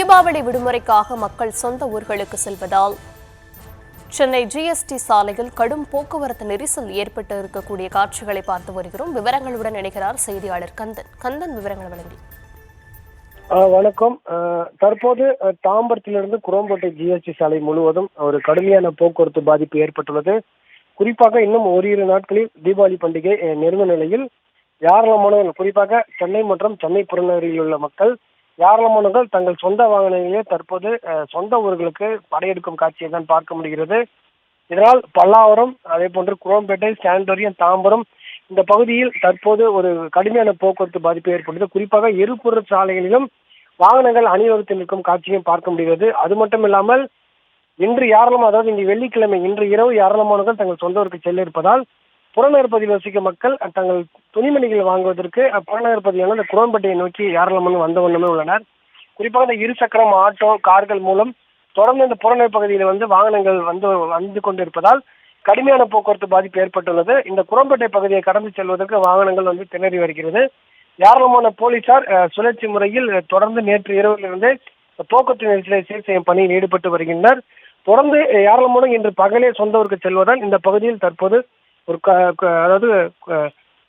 தீபாவளி விடுமுறைக்காக மக்கள் சொந்த ஊர்களுக்கு செல்வதால் சென்னை ஜிஎஸ்டி சாலையில் கடும் போக்குவரத்து நெரிசல் ஏற்பட்டு இருக்கக்கூடிய காட்சிகளை பார்த்து வருகிறோம். விவரங்களுடன் இணைகிறார் செய்தியாளர் கந்தன். விவரங்கள் வழங்கி. வணக்கம். தற்போது தாம்பரத்திலிருந்து குரோம்பேட்டை ஜிஎஸ்டி சாலை முழுவதும் ஒரு கடுமையான போக்குவரத்து பாதிப்பு ஏற்பட்டுள்ளது. குறிப்பாக இன்னும் ஓரிரு நாட்களில் தீபாவளி பண்டிகை நெருங்கும் நிலையில் ஏராளமானவர்கள், குறிப்பாக சென்னை மற்றும் சென்னை புறநகரில் உள்ள மக்கள் ஏராளமானவர்கள் தங்கள் சொந்த வாகனங்களிலே தற்போது சொந்த ஊர்களுக்கு படையெடுக்கும் காட்சியை தான் பார்க்க முடிகிறது. இதனால் பல்லாவரம், அதே போன்று குரோம்பேட்டை, சாண்டோரியம், தாம்பரம் இந்த பகுதியில் தற்போது ஒரு கடுமையான போக்குவரத்து பாதிப்பு ஏற்பட்டது. குறிப்பாக இருபுற சாலைகளிலும் வாகனங்கள் அணிவகுத்து நிற்கும் காட்சியும் பார்க்க முடிகிறது. அது மட்டும் இல்லாமல் இன்று அதாவது இன்று வெள்ளிக்கிழமை இன்று இரவு ஏராளமானவர்கள் தங்கள் சொந்த ஊருக்கு செல்ல இருப்பதால் புறநகர் பகுதியில் வசிக்கும் மக்கள் தங்கள் துணிமணிகள் வாங்குவதற்கு புறநகர் பகுதியான இந்த குரோம்பேட்டையை நோக்கி ஏராளமான வந்த வண்ணமே உள்ளனர். குறிப்பாக இந்த இருசக்கரம், ஆட்டோ, கார்கள் மூலம் தொடர்ந்து இந்த புறநகர் பகுதியில் வாகனங்கள் வந்து கொண்டிருப்பதால் கடுமையான போக்குவரத்து பாதிப்பு ஏற்பட்டுள்ளது. இந்த குரோம்பேட்டை பகுதியை கடந்து செல்வதற்கு வாகனங்கள் திணறி வருகிறது. ஏராளமான போலீசார் சுழற்சி முறையில் தொடர்ந்து நேற்று இரவிலிருந்து போக்குவரத்து நெரிசலை சீர் செய்யும் பணியில் ஈடுபட்டு வருகின்றனர். தொடர்ந்து ஏராளமான இன்று பகலே சொந்த ஊருக்கு செல்வதால் இந்த பகுதியில் தற்போது ஒரு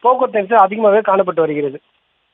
போக்குவரத்து நெரிசல் அதிகமாகவே காணப்பட்டு வருகிறது.